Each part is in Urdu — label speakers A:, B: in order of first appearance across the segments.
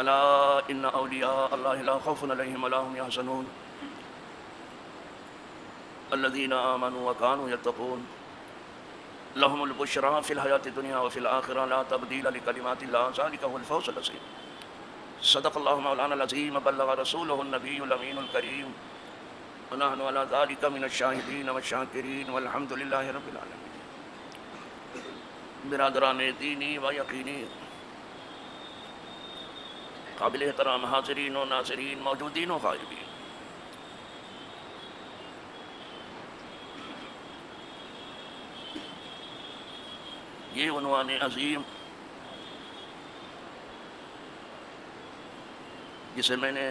A: الا ان اولیاء اللہ لا خوف علیہم ولا هم يحزنون الذين آمنوا وكانوا يتقون لهم البشرى في الحياة الدنيا وفي الآخرة لا تبديل لكلمات الله ذلك هو الفوز العظيم صدق الله مولانا العظيم وبلغ رسوله النبي الأمين الكريم ونحن على ذلك من الشاهدين والشاكرين والحمد لله رب العالمين. برادران دینی و یقینی، قابل احترام حاضرین و ناظرین، موجودین و غائبین، یہ عنوان عظیم جسے میں نے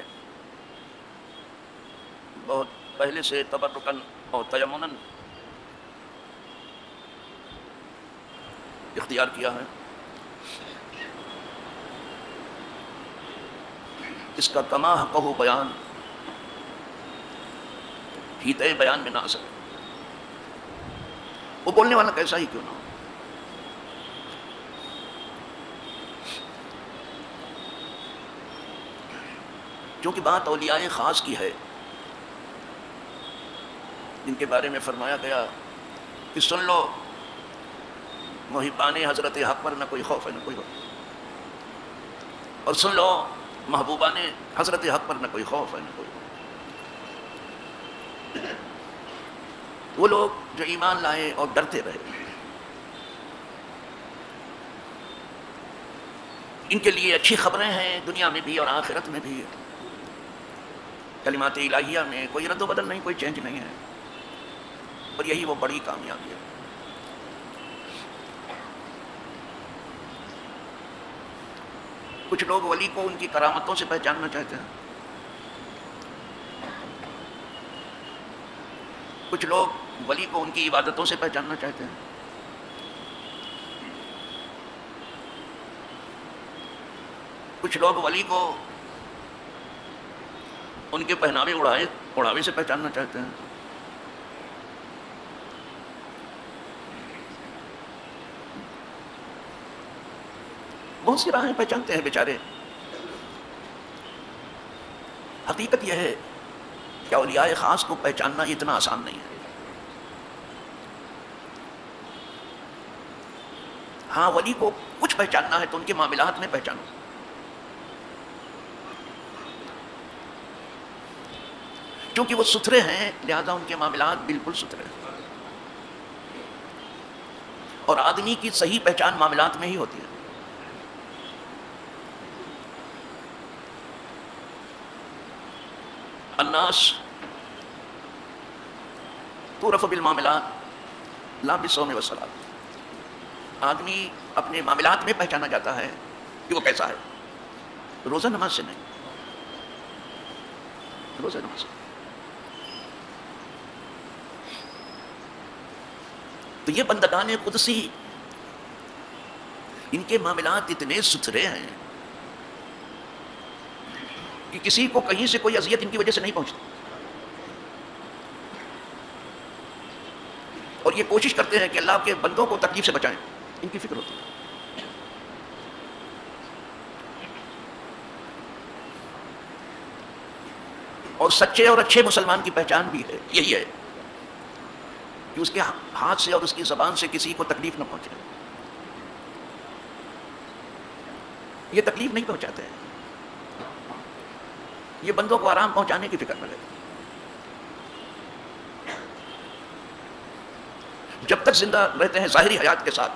A: بہت پہلے سے تبرکاً اور تیمناً اختیار کیا ہے، اس کا کما حقہ بیان ہیتے بیان میں نہ آ سکے، وہ بولنے والا کیسا ہی کیوں نہ ہو. چونکہ بات اولیاء خاص کی ہے جن کے بارے میں فرمایا گیا کہ سن لو محبان حضرت حق پر نہ کوئی خوف ہے نہ کوئی خوف، اور سن لو محبوبان حضرت حق پر نہ کوئی خوف ہے نہ کوئی خوف. وہ لوگ جو ایمان لائے اور ڈرتے رہے، ان کے لیے اچھی خبریں ہیں دنیا میں بھی اور آخرت میں بھی. کلمات الہیہ میں کوئی رد و بدل نہیں، کوئی چینج نہیں ہے، اور یہی وہ بڑی کامیابی ہے. کچھ لوگ ولی کو ان کی کرامتوں سے پہچاننا چاہتے ہیں، کچھ لوگ ولی کو ان کی عبادتوں سے پہچاننا چاہتے ہیں، کچھ لوگ ولی کو ان کے پہناوے اڑاوے سے پہچاننا چاہتے ہیں. بہت سی راہیں پہچانتے ہیں بیچارے. حقیقت یہ ہے کہ اولیاء خاص کو پہچاننا اتنا آسان نہیں ہے. ہاں ولی کو کچھ پہچاننا ہے تو ان کے معاملات میں پہچانو. کیونکہ وہ ستھرے ہیں لہذا ان کے معاملات بالکل ستھرے ہیں، اور آدمی کی صحیح پہچان معاملات میں ہی ہوتی ہے. الناس تعرف بالمعاملات لا بالصوم والصلاۃ. آدمی اپنے معاملات میں پہچانا جاتا ہے کہ وہ کیسا ہے، روزہ نماز سے نہیں. روزہ نماز سے. تو یہ بندگان قدسی ان کے معاملات اتنے ستھرے ہیں کہ کسی کو کہیں سے کوئی اذیت ان کی وجہ سے نہیں پہنچتی، اور یہ کوشش کرتے ہیں کہ اللہ کے بندوں کو تکلیف سے بچائیں، ان کی فکر ہوتی ہے. اور سچے اور اچھے مسلمان کی پہچان بھی ہے یہی ہے کہ اس کے ہاتھ سے اور اس کی زبان سے کسی کو تکلیف نہ پہنچے. یہ تکلیف نہیں پہنچاتے ہیں، یہ بندوں کو آرام پہنچانے کی فکر میں رہتے ہیں. جب تک زندہ رہتے ہیں ظاہری حیات کے ساتھ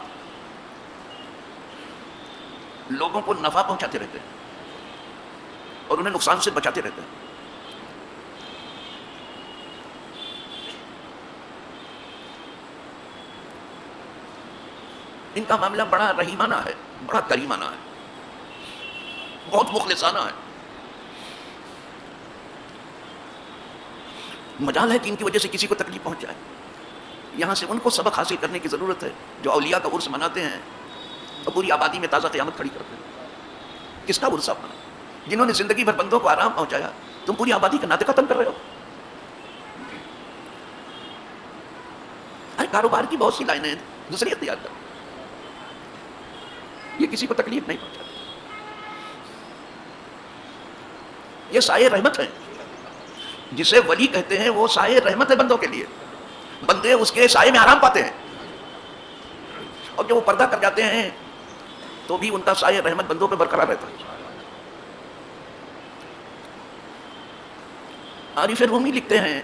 A: لوگوں کو نفع پہنچاتے رہتے ہیں اور انہیں نقصان سے بچاتے رہتے ہیں. ان کا معاملہ بڑا رحیمانہ ہے، بڑا کریمانہ ہے، بہت مخلصانہ ہے. مجال ہے کہ ان کی وجہ سے کسی کو تکلیف پہنچ جائے. یہاں سے ان کو سبق حاصل کرنے کی ضرورت ہے جو اولیاء کا عرس مناتے ہیں اور پوری آبادی میں تازہ قیامت کھڑی کرتے ہیں. کس کا عرس آپ مناتے؟ جنہوں نے زندگی بھر بندوں کو آرام پہنچایا. تم پوری آبادی کا ناطق ختم کر رہے ہو. ہر کاروبار کی بہت سی لائنیں ہیں، دوسری اختیار کرو. یہ کسی کو تکلیف نہیں پہنچاتا. یہ سایہ رحمت ہے. جسے ولی کہتے ہیں وہ سایہ رحمت ہے بندوں کے لیے. بندے اس کے سائے میں آرام پاتے ہیں، اور جب وہ پردہ کر جاتے ہیں تو بھی ان کا سایہ رحمت بندوں پہ برقرار رہتا ہے. عارف رومی لکھتے ہیں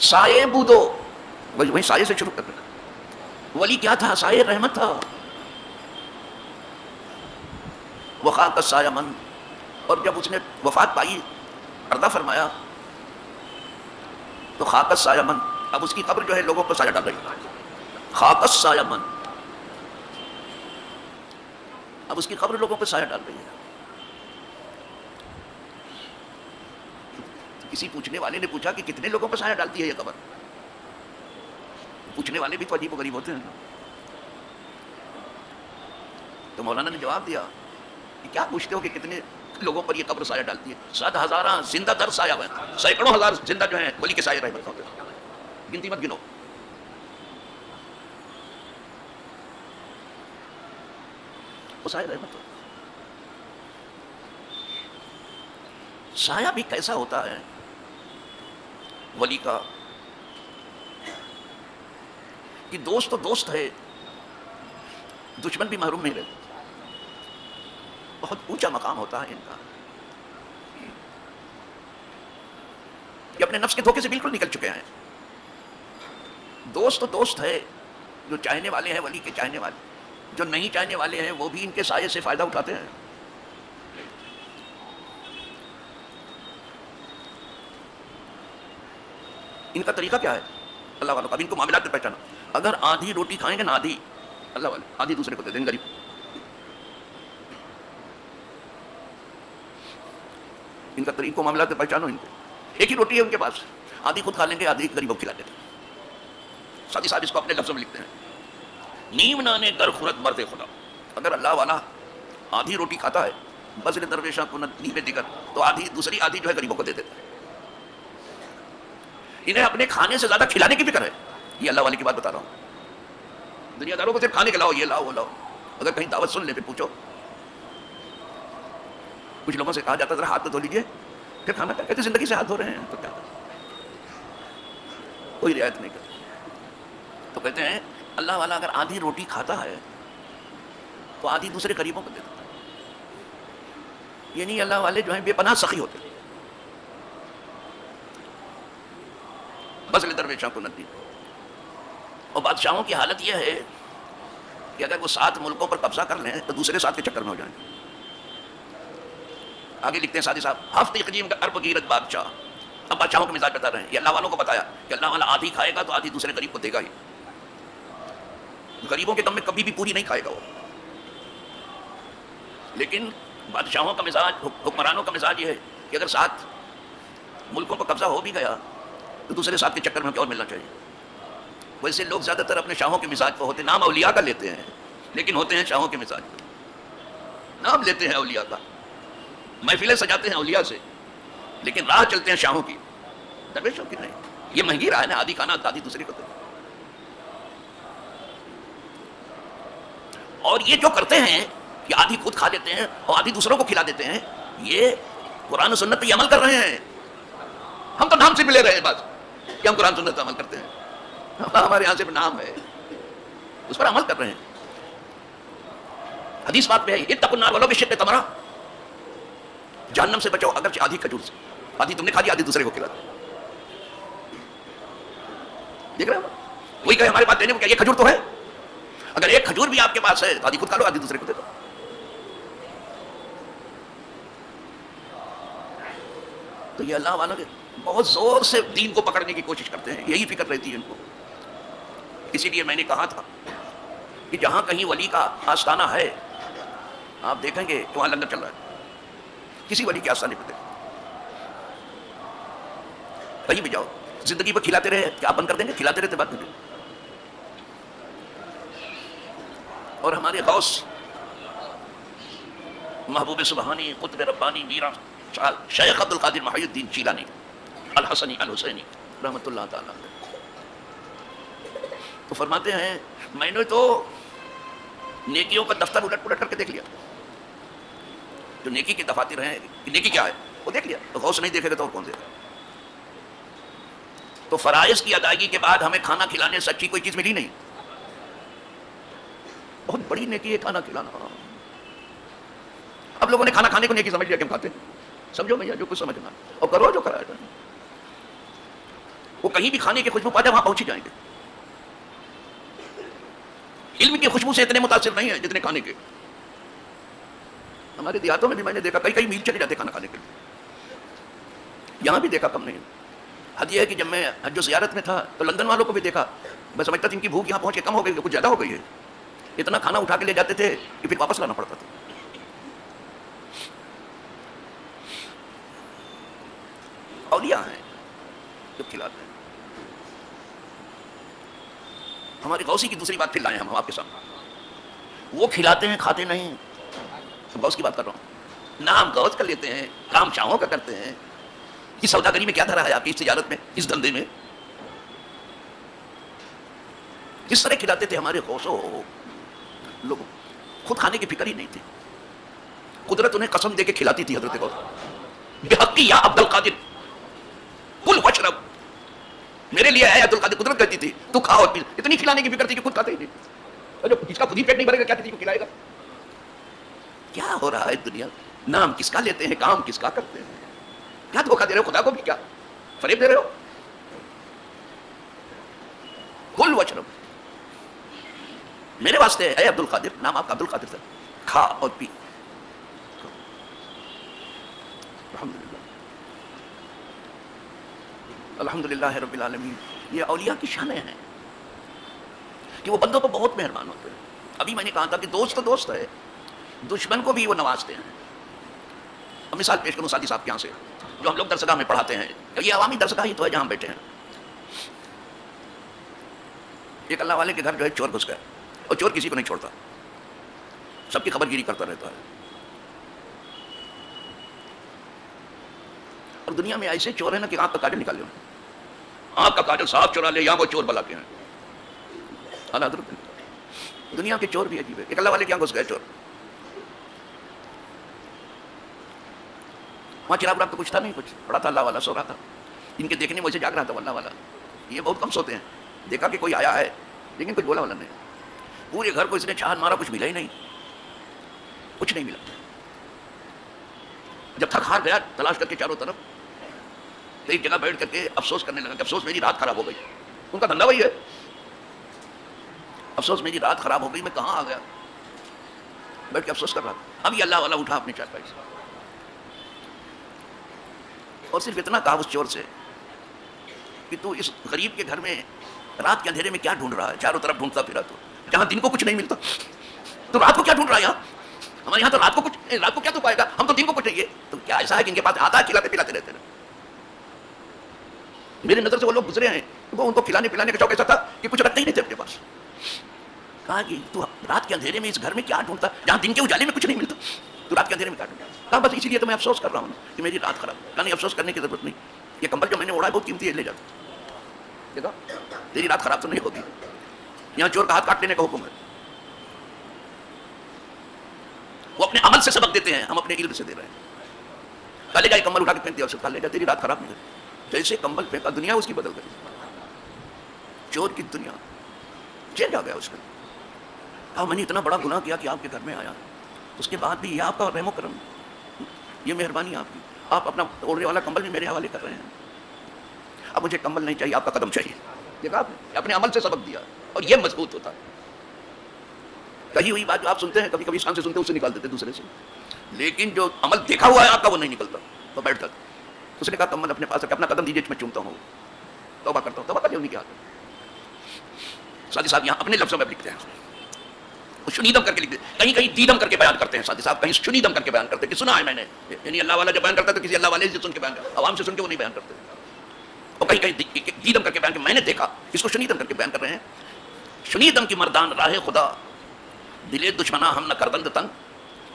A: سایہ بودو، وہی سایہ سے شروع کرتے ہیں. ولی کیا تھا؟ سایہ رحمت تھا. وخاک السایہ من، اور جب اس نے وفات پائی، پردہ فرمایا، تو خاک السایہ من، اب اس کی قبر جو ہے لوگوں پر سایہ ڈال رہی ہے. خاک السایہ من، اب اس کی قبر لوگوں پر سایہ ڈال رہی ہے. کسی پوچھنے والے نے پوچھا کہ کتنے لوگوں پر سایہ ڈالتی ہے یہ قبر؟ پوچھنے والے بھی تو عجیب و غریب ہوتے ہیں. تو مولانا نے جواب دیا کہ کیا پوچھتے ہو کہ کتنے لوگوں پر یہ قبر سایہ ڈالتی ہے؟ 100,000 زندہ در سایہ ہے، سینکڑوں ہزار زندہ جو ہیں ولی کے سایہ رحمت ہوتے ہیں. گنتی مت گنو. وہ سایہ رحمت ہوتا. سایہ بھی کیسا ہوتا ہے ولی کا کہ دوست تو دوست ہے، دشمن بھی محروم نہیں رہتے. بہت اونچا مقام ہوتا ہے ان کا. یہ اپنے نفس کے دھوکے سے بالکل نکل چکے ہیں. دوست تو دوست ہے، جو چاہنے والے ہیں ولی کے چاہنے والے، جو نہیں چاہنے والے ہیں وہ بھی ان کے سائے سے فائدہ اٹھاتے ہیں. ان کا طریقہ کیا ہے اللہ والوں کا؟ اب ان کو معاملات میں پہچانا. اگر آدھی روٹی کھائیں گے نا، آدھی اللہ والے، آدھی دوسرے کو دے دیں گے غریب. ان کا طریقہ معاملات میں پہچانو. ان کو ایک ہی روٹی ہے ان کے پاس، آدھی خود کھا لیں گے، آدھی غریبوں کو کھلا دیتے ہیں. ساتھی صاحب اس کو اپنے لفظوں میں لکھتے ہیں، نیم نانے گر خورت مرد خدا. اگر اللہ والا آدھی روٹی کھاتا ہے، بزل درویشاں کو نیمے دیگر، تو آدھی دوسری آدھی جو ہے غریبوں کو دے دیتا ہے. انہیں اپنے کھانے سے زیادہ کھلانے کی فکر ہے. یہ اللہ والے کی بات بتا رہا ہوں. دنیا داروں کو صرف کھانے کے لاؤ، یہ لاؤ وہ لاؤ. اگر کہیں دعوت سن لے پھر پوچھو. کچھ لوگوں سے کہا جاتا ذرا ہاتھ تو دھو لیجیے، پھر کھانا کہتے زندگی سے ہاتھ دھو رہے ہیں تو کیا کوئی رعایت نہیں کرتے. تو کہتے ہیں اللہ والا اگر آدھی روٹی کھاتا ہے تو آدھی دوسرے غریبوں کو دے دیتا ہے. یعنی اللہ والے جو ہیں بے پناہ سخی ہوتے ہیں. بزل درویشاں کو ندی. اور بادشاہوں کی حالت یہ ہے کہ اگر وہ 7 ملکوں پر قبضہ کر لیں تو دوسرے 7 کے چکر میں ہو جائیں. آگے لکھتے ہیں ساتھی صاحب، ہفت قدیم کا ارب گیرت بادشاہ. اب بادشاہوں کا مزاج بتا رہے ہیں. یہ اللہ والوں کو بتایا کہ اللہ والا آدھی کھائے گا تو آدھی دوسرے غریب کو دے گا ہی. غریبوں کے دم میں کبھی بھی پوری نہیں کھائے گا وہ. لیکن بادشاہوں کا مزاج، حکمرانوں کا مزاج یہ ہے کہ اگر 7 ملکوں پر قبضہ ہو بھی گیا تو دوسرے 7 کے چکر میں اور ملنا چاہیے. ویسے لوگ زیادہ تر اپنے شاہوں کے مزاج کو ہوتے، نام اولیاء کا لیتے ہیں لیکن ہوتے ہیں شاہوں کے مزاج. نام لیتے ہیں اولیاء کا، محفلیں سجاتے ہیں اولیاء سے، لیکن راہ چلتے ہیں شاہوں کی، درویشوں کی نہیں. یہ مہنگی راہ ہے نا، آدھی کھانا آدھی دوسری کو دے. اور یہ جو کرتے ہیں کہ آدھی خود کھا لیتے ہیں اور آدھی دوسروں کو کھلا دیتے ہیں، یہ قرآن و سنت پہ یہ عمل کر رہے ہیں. ہم تو نام سے بھی لے رہے ہیں بات کہ ہم قرآن سنت پہ عمل کرتے ہیں. ہمارے یہاں صرف نام ہے، اس پر عمل کر رہے ہیں. حدیث بات میں ہے اتقوا النار ولو بشق تمرہ، جہنم سے بچو اگرچہ آدھی کھجور سے. آدھی تم نے کھا لی، آدھی دوسرے کو کھلا دی. دیکھ رہے ہو وہی کہے ہمارے پاس دینے کو کیا یہ کھجور تو ہے. اگر ایک کھجور بھی آپ کے پاس ہے تو آدھی خود کھا لو، آدھی دوسرے کو دے دو. تو یہ اللہ والوں کے بہت زور سے دین کو پکڑنے کی کوشش کرتے ہیں، یہی فکر رہتی ہے ان کو. اسی لیے میں نے کہا تھا کہ جہاں کہیں ولی کا آستانہ ہے آپ دیکھیں گے کہ وہاں لنگر چل رہا ہے. کسی ولی کے آستانے پہ دیکھیں، کہیں بھی جاؤ زندگی پر کھلاتے رہے، کیا بند کر دیں گے؟ کھلاتے رہتے بات نہیں. اور ہمارے غوث محبوب سبحانی قطب ربانی میرا شیخ عبد القادر محی الدین جیلانی الحسنی الحسینی رحمۃ اللہ تعالیٰ تو فرماتے ہیں میں نے تو نیکیوں کا دفتر الٹ پلٹ کر کے دیکھ لیا. جو نیکی کے دفاتر ہیں کہ نیکی کیا ہے وہ دیکھ لیا، تو غوث نہیں دیکھے گا تو اور کون دیکھے گا؟ تو فرائض کی ادائیگی کے بعد ہمیں کھانا کھلانے سے اچھی کوئی چیز ملی نہیں. بہت بڑی نیکی ہے کھانا کھلانا. اب لوگوں نے کھانا کھانے کو نیکی سمجھ لیا کہ ہم کھاتے ہیں. سمجھو بھیا جو کچھ سمجھنا اور کرو جو کرایا جائے. وہ کہیں بھی کھانے کی خوشبو پا جائے وہاں پہنچ ہی جائیں گے. علم کی خوشبو سے اتنے متاثر نہیں ہے جتنے کھانے کے. ہمارے دیہاتوں میں بھی میں نے دیکھا کئی میل چلے جاتے کھانا کھانے کے لیے. یہاں بھی دیکھا کم نہیں. حد یہ ہے کہ جب میں حج و زیارت میں تھا تو لندن والوں کو بھی دیکھا. میں سمجھتا تھا ان کی بھوک یہاں پہنچ کے کم ہو گئی، کچھ زیادہ ہو گئی ہے. اتنا کھانا اٹھا کے لے جاتے تھے کہ پھر واپس لانا پڑتا تھا. اولیاء ہیں جو کھلاتے ہیں. ہماری غوثی کی دوسری بات پھر لائیں ہم آپ کے سامنے. وہ کھلاتے ہیں کھاتے نہیں. غوث کی بات کر رہا ہوں. نام غوث کر لیتے ہیں، کام شاہوں کا کرتے ہیں. اس سوداگری میں کیا دھرا ہے آپ کی، اس تجارت میں، اس دھندے میں؟ جس طرح کھلاتے تھے ہمارے غوثوں لوگ، خود کھانے کی فکر ہی نہیں تھی. قدرت انہیں قسم دے کے کھلاتی تھی. حضرت غوث بحقی یا عبد القادر کل واشرب، میرے لیے ہے عبد القادر. قدرت کہتی تھی تو کھا اور پی. اتنی کھلانے کی فکر تھی کہ خود کھاتے ہی نہیں. اور جو جس کا خود ہی پیٹ نہیں بھرے گا کیا کسی کو کھلائے گا؟ کیا ہو رہا ہے دنیا؟ نام کس کا لیتے ہیں، کام کس کا کرتے ہیں؟ کیا دھوکہ دے رہے ہو خدا کو بھی؟ کیا فریب دے رہے ہو؟ کل واشرب میرے واسطے اے عبد القادر، نام آپ کا عبد القادر تھا. کھا اور پی. الحمدللہ الحمدللہ رب العالمین. یہ اولیاء کی شانیں ہیں کہ وہ بندوں کو بہت مہربان ہوتے ہیں. ابھی میں نے کہا تھا کہ دوست تو دوست ہے، دشمن کو بھی وہ نوازتے ہیں. اب مثال پیش کروں سادی صاحب کے یہاں سے جو ہم لوگ درسگاہ میں پڑھاتے ہیں. یہ عوامی درسگاہ ہی تو ہے جہاں ہم بیٹھے ہیں. ایک اللہ والے کے گھر جو ہے چور گھس گئے، اور چور کسی کو نہیں چھوڑتا، سب کی خبر گیری کرتا رہتا ہے. اور دنیا میں ایسے چور ہیں نا کہ آنکھ کا کاجل نکال لیں، آنکھ کا کاجل صاف چورا لے، یا وہ چور بلا کے ہیں. اعلیٰ حضرت دنیا کے چور بھی عجیب ہے. ایک اللہ والے کے یہاں گھس گئے چور. وہاں چراغ تو کچھ تھا نہیں، کچھ پڑا تھا. اللہ والا سو رہا تھا. ان کے دیکھنے میں سے جاگ رہا تھا. اللہ والا یہ بہت کم سوتے ہیں. دیکھا کہ کوئی آیا ہے لیکن کچھ بولا والا نہیں. پورے گھر کو اس نے چھان مارا، کچھ ملا ہی نہیں، کچھ نہیں ملا. جب تھک ہار گیا تلاش کر کے چاروں طرف، تو ایک جگہ بیٹھ کر کے افسوس کرنے لگا کہ افسوس میری رات خراب ہو گئی. ان کا دھندا وہی ہے، افسوس میری رات خراب ہو گئی، میں کہاں آ گیا. بیٹھ کے افسوس کر رہا تھا. اب یہ اللہ والا اٹھا اپنی چارپائی سے اور صرف اتنا کہا اس چور سے کہ تو اس غریب کے گھر میں رات کے اندھیرے میں کیا ڈھونڈ رہا ہے؟ چاروں طرف ڈھونڈتا پھرا تو جہاں دن کو کچھ نہیں ملتا، تو رات کو کیا ڈھونڈ رہا ہے یہاں؟ ہمارے یہاں تو رات کو کیا تو پائے گا، ہم تو دن کو کچھ نہیں ہے. تو کیا ایسا ہے کہ ان کے پاس آتا ہے کھلاتے پلاتے رہتے ہیں؟ میرے نظر سے وہ لوگ گزرے ہیں، وہ ان کو کھلانے پلانے کا شوق ایسا تھا کہ کچھ رکھتے ہی نہیں تھے اپنے پاس. کہا کہ تو رات کے اندھیرے میں اس گھر میں کیا ڈھونڈتا، جہاں دن کے اجالے میں کچھ نہیں ملتا، تو رات کے اندھیرے میں کیا ڈھونڈتا؟ کہا بس اسی لیے تو میں افسوس کر رہا ہوں کہ میری رات خراب. کہا نہیں افسوس کرنے کی ضرورت نہیں، یہ کمبل جو میں نے اوڑھا ہے بہت قیمتی ہے، لے جاتا. دیکھا تیری رات خراب تو نہیں ہوگی. یہاں چور کا ہاتھ کاٹ لینے کا حکم ہے. وہ اپنے عمل سے سبق دیتے ہیں، ہم اپنے علم سے دے رہے ہیں. کہا لے جا کمبل اٹھا کے پہن دیا، اسے کہا لے جا تیری رات خراب نہیں ہوگی. جیسے کمبل پھینکا دنیا اس کی بدل گئی. چور کی دنیا چینج آ گیا اس کا. کہا میں نے اتنا بڑا گناہ کیا کہ آپ کے گھر میں آیا، اس کے بعد بھی یہ آپ کا رحم و کرم، یہ مہربانی آپ کی. آپ اپنا اوڑھنے والا کمبل بھی میرے حوالے کر رہے ہیں. اب مجھے کمبل نہیں چاہیے، آپ کا قدم چاہیے. دیکھا آپ نے اپنے عمل سے سبق دیا اور یہ مضبوط ہوتا ہے. کہی ہوئی بات جو آپ سنتے ہیں کبھی کبھی شان سے سنتے ہیں، اس سے نکال دیتے دوسرے سے، لیکن جو عمل دیکھا ہوا ہے آپ کا وہ نہیں نکلتا. تو بیٹھ جاتا. اس نے کہا کمبل اپنے پاس رکھ، اپنا قدم دیجیے میں چومتا ہوں، توبہ کرتا ہوں. توبہ کر لیا. سادی صاحب یہاں اپنے لفظوں میں لکھتے ہیں، شنیدم کر کے لکھتے ہیں، کہیں کہیں دیدم کر کے بیان کرتے ہیں. سادی صاحب کہیں شنیدم کر کے بیان کرتے ہیں کہ سنا ہے میں نے. یعنی اللہ والا جب بیان کرتا ہے تو کسی اللہ والے سے سن کے بیان کرتا، عوام سے سن کے وہ نہیں بیان کرتے. اور کہیں کہیں دیدم کر کے بیان، میں نے دیکھا. اس کو شنیدم کر کے بیان کر رہے ہیں. شنیدم کی مردان راہ خدا، دلے دشمنا ہم نہ کردند تنگ،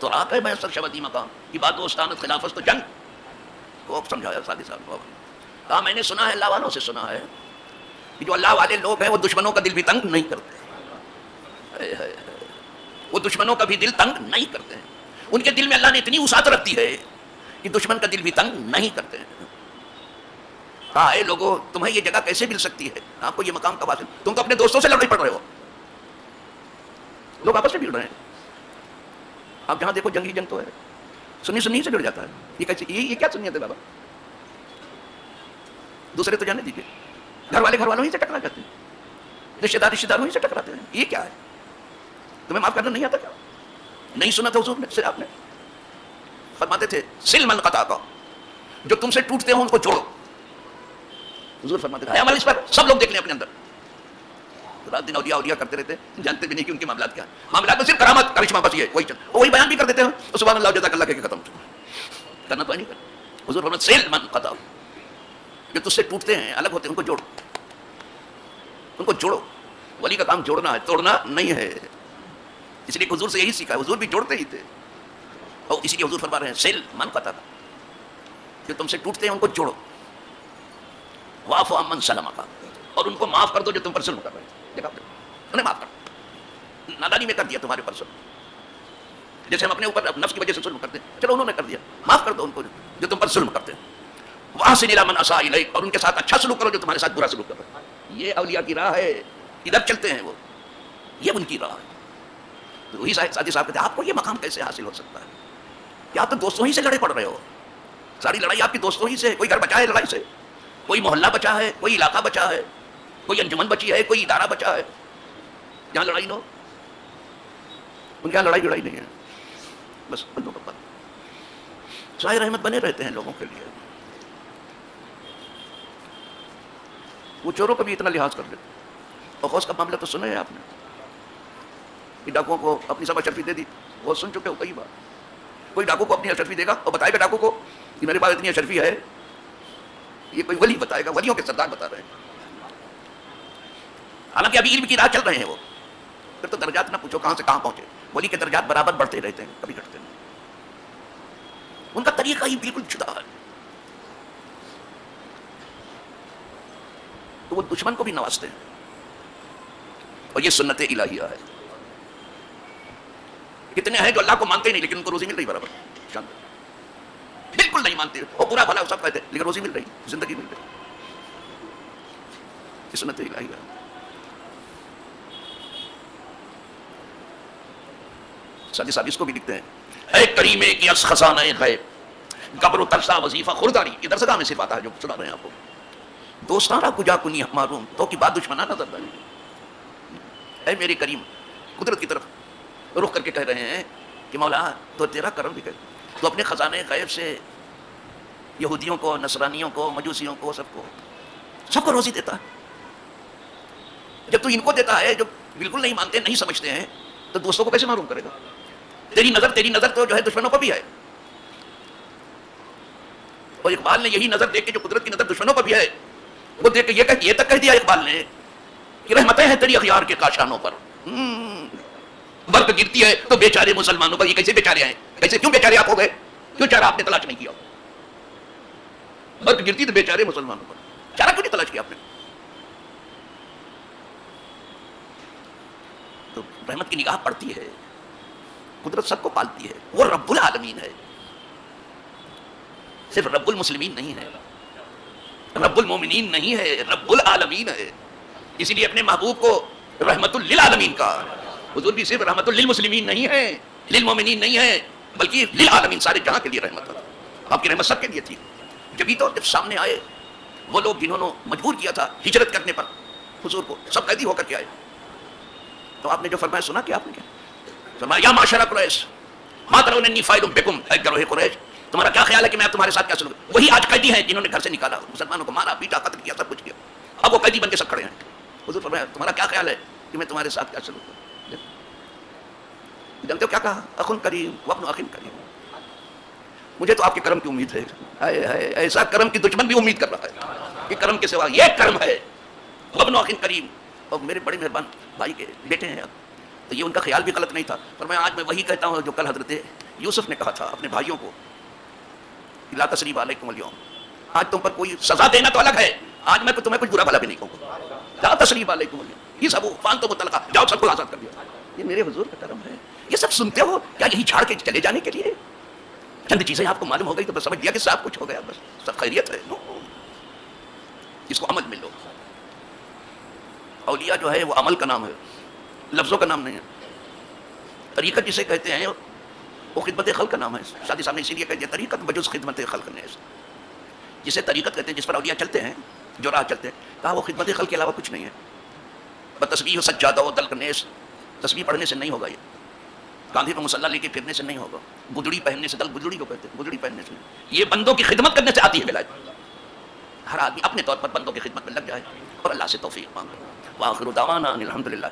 A: تو راہ ہے میسر شبدی مقام کی بات و استانت خلافت تو جنگ. وہ سمجھایا سادی صاحب کو. کہا میں نے سنا ہے، اللہ والوں سے سنا ہے کہ جو اللہ والے لوگ ہیں وہ دشمنوں کا دل بھی تنگ نہیں کرتے. وہ دشمنوں کا بھی دل تنگ نہیں کرتے ہیں. ان کے دل میں اللہ نے اتنی وسعت رکھ دی ہے کہ دشمن کا دل بھی تنگ نہیں کرتے ہیں. کہا اے لوگوں تمہیں یہ جگہ کیسے مل سکتی ہے, آپ کو یہ مقام کب حاصل, تم تو اپنے دوستوں سے لڑائی پڑ رہے ہو, لوگ آپس میں بھیڑ رہے ہیں. آپ جہاں دیکھو جنگی جنگ تو ہے, سنی سے جڑ جاتا ہے. یہ کیسے, یہ کیا سنیت ہے بابا, دوسرے تو جانے دیجیے, گھر والوں ہی سے ٹکرا جاتے ہیں, رشتے داروں ہی سے ٹکراتے ہیں. یہ کیا ہے, تمہیں معاف کرنا نہیں آتا کیا؟ نہیں سنا تھا حضور سے آپ نے فرماتے تھے سل من قطع کا, جو تم سے ٹوٹتے ہوں ان کو جوڑو. حضور فرماتے تھے عمل اس پر سب لوگ دیکھ لیں اپنے اندر, رات دن اولیاء کرتے رہتے ہیں, جانتے بھی نہیں کہ ان کے معاملات کیا ہیں. معاملات میں صرف کرامت کرشمہ بس, یہ وہی بیان بھی کر دیتے ہیں سبحان اللہ جزاک اللہ کہ ختم کرنا تو نہیں کرنا. حضور فرماتے سل من قطع, جو تجھ سے ٹوٹتے ہیں الگ ہوتے ہیں ان کو جوڑو, ان کو جوڑو. ولی کا کام جوڑنا ہے, توڑنا نہیں ہے. اس لیے حضور سے یہی سیکھا ہے, حضور بھی جوڑتے ہی تھے, اور اسی لیے حضور فرما رہے ہیں سل من قطع, جو تم سے ٹوٹتے ہیں ان کو جوڑو. واعف عمن ظلمک, اور ان کو معاف کر دو جو تم پر ظلم کر رہے ہیں. دیکھا انہیں معاف کر, نادانی میں کر دیا تمہارے پر ظلم, جیسے ہم اپنے اوپر نفس کی وجہ سے ظلم کرتے ہیں, چلو انہوں نے کر دیا, معاف کر دو ان کو جو تم پر ظلم کرتے ہیں. واحسن الی من اساء الیک, اور ان کے ساتھ اچھا سلوک کرو جو تمہارے ساتھ برا سلوک کر رہے ہیں. یہ اولیاء کی راہ ہے, ادھر چلتے ہیں وہ, یہ ان کی راہ ہے. تو وہی ساتھی صاحب کہتے ہیں آپ کو یہ مقام کیسے حاصل ہو سکتا ہے کہ آپ تو دوستوں ہی سے لڑے پڑ رہے ہو, ساری لڑائی آپ کی دوستوں ہی سے. کوئی گھر بچا ہے لڑائی سے, کوئی محلہ بچا ہے, کوئی علاقہ بچا ہے, کوئی انجمن بچی ہے, کوئی ادارہ بچا ہے جہاں لڑائی نہ ہو. ان کے یہاں لڑائی نہیں ہے, بس بندوں کا بند سائے رحمت بنے رہتے ہیں لوگوں کے لیے. وہ چوروں کا بھی اتنا لحاظ کر لیتے. اور خوش کا معاملہ تو سنا ہے آپ نے, کہ ڈاکوؤں کو اپنی سب اشرفی دے دی, وہ سن چکے ہو کئی بار. کوئی ڈاکو کو اپنی اشرفی دے گا اور بتائے گا ڈاکو کو کہ میرے پاس اتنی اشرفی ہے, یہ کوئی ولی بتائے گا, ولیوں کے سردار بتا رہے ہیں. حالانکہ ابھی علم کی راہ چل رہے ہیں وہ, پھر تو درجات نہ پوچھو کہاں سے کہاں پہنچے. ولی کے درجات برابر بڑھتے رہتے ہیں, کبھی گھٹتے نہیں. ان کا طریقہ ہی بالکل جدا ہے. تو وہ دشمن کو بھی نوازتے ہیں, اور یہ سنت الہیہ ہے. کتنے ہیں جو اللہ کو مانتے نہیں لیکن ان کو روزی مل رہی برابر, بالکل نہیں مانتے, وہ برا بھلا سب کہتے لیکن روزی مل رہی, زندگی مل رہی. یہ سنت الہیہ ہے. ساتھی صاحب اس کو بھی لکھتے ہیں اے کریم کی از خزانہ غیب قبر و ترسا وظیفہ خورداری. یہ درسگاہ میں صرف آتا ہے جو سنا رہے ہیں آپ کو. دوستارا کجا کنی معلوم تو کی بات دشمنہ نظر داری. اے میرے کریم, قدرت کی طرف رخ کر کے کہہ رہے ہیں کہ مولا تو تیرا کرم بھی کر, تو اپنے خزانے غیب سے یہودیوں کو, نصرانیوں کو, مجوسیوں کو, سب کو روزی دیتا ہے. جب تو ان کو دیتا ہے جو بالکل نہیں مانتے, نہیں سمجھتے ہیں, تو دوستوں کو کیسے معلوم کرے گا؟ تیری نظر تو جو ہے دشمنوں پر بھی ہے. اور اقبال نے یہی نظر دیکھ کے, جو قدرت کی نظر دشمنوں پر بھی ہے, وہ دیکھ کے یہ تک کہہ دیا اقبال نے کہ رحمتیں ہیں تیری اخیار کے کاشانوں پر, برق گرتی ہے تو بیچارے مسلمانوں پر. یہ کیسے بیچارے ہیں, کیسے کیوں بیچارے آپ ہو گئے, کیوں چارہ آپ نے تلاش نہیں کیا؟ برق گرتی تو بیچارے مسلمانوں پر, چارہ کیوں نہیں تلاش کیا آپ نے؟ تو رحمت کی نگاہ پڑتی ہے, قدرت سب کو پالتی ہے. وہ رب العالمین ہے, صرف رب المسلمین نہیں ہے, رب المومنین نہیں ہے, رب العالمین ہے. اسی لیے اپنے محبوب کو رحمت للعالمین کا. حضور بھی صرف رحمت للمسلمین نہیں ہے, للمومنین نہیں ہے, بلکہ للعالمین, سارے جہاں کے لیے رحمت ہے. آپ کی رحمت سب کے لیے تھی. جب سامنے آئے وہ لوگ جنہوں نے مجبور کیا تھا ہجرت کرنے پر حضور کو, سب قیدی ہو کر کے آئے, تو آپ نے جو فرمایا سنا کہ آپ نے کیا فرمایا؟ یا معاشر قریش ما تروننی فاعل بکم, اے گروہ قریش تمہارا کیا خیال ہے کہ میں تمہارے ساتھ کیا سلوک. وہی آج قیدی ہیں جنہوں نے گھر سے نکالا, مسلمانوں کو مارا پیٹا قتل کیا, سب کچھ کیا, اب وہ قیدی بن کے سب کھڑے ہیں. حضور فرمایا تمہارا کیا خیال ہے کہ میں تمہارے ساتھ کیا سلوک کروں؟ جانتے ہو کیا کہا؟ اخن کریم وابن اخن کریم. مجھے تو آپ کے کرم کی امید ہے. ایسا کرم کی دشمن بھی امید کر رہا ہے کہ کرم کے سوا یہ کرم ہے. وابن اخن کریم, اور میرے بڑے مہربان بھائی کے بیٹے ہیں. تو یہ ان کا خیال بھی غلط نہیں تھا. فرمایا آج میں وہی کہتا ہوں جو کل حضرت یوسف نے کہا تھا اپنے بھائیوں کو, لا تثریب علیکم اليوم, آج تم پر کوئی سزا دینا تو الگ ہے, آج میں تمہیں کچھ برا بھلا بھی نہیں کہوں گا. لا تثریب علیکم اليوم, یہ سب فان تو متلقا, جاؤ سب کو آزاد کر دیا. یہ میرے حضور کا کرم ہے. یہ سب سنتے ہو کیا یہی چھاڑ کے چلے جانے کے لیے؟ چند چیزیں آپ کو معلوم ہو گئی تو بس سمجھ لیا کہ سب کچھ ہو گیا، بس سب خیریت ہے. اس کو عمل میں لو. اولیاء جو ہے وہ عمل کا نام ہے، لفظوں کا نام نہیں ہے. طریقت جسے کہتے ہیں وہ خدمت خلق کا نام ہے. شادی صاحب نے اسی لیے کہہ دیا طریقت بجز خدمت خلق نے. جسے طریقت کہتے ہیں، جس پر اولیاء چلتے ہیں، جو راہ چلتے ہیں، کہا وہ خدمت خلق کے علاوہ کچھ نہیں ہے. بتسبیح و سجادہ و دلق نیس، تسبیح پڑھنے سے نہیں ہوگا، یہ کاندھے پہ مصلی لے کے پھرنے سے نہیں ہوگا، گدڑی پہننے سے، دل گدڑی کو کہتے ہیں، گدڑی پہننے سے نہیں. یہ بندوں کی خدمت کرنے سے آتی ہے ولایت. ہر آدمی اپنے طور پر بندوں کی خدمت میں لگ جائے اور اللہ سے توفیق مانگے. وآخر دعوانا ان الحمدللہ.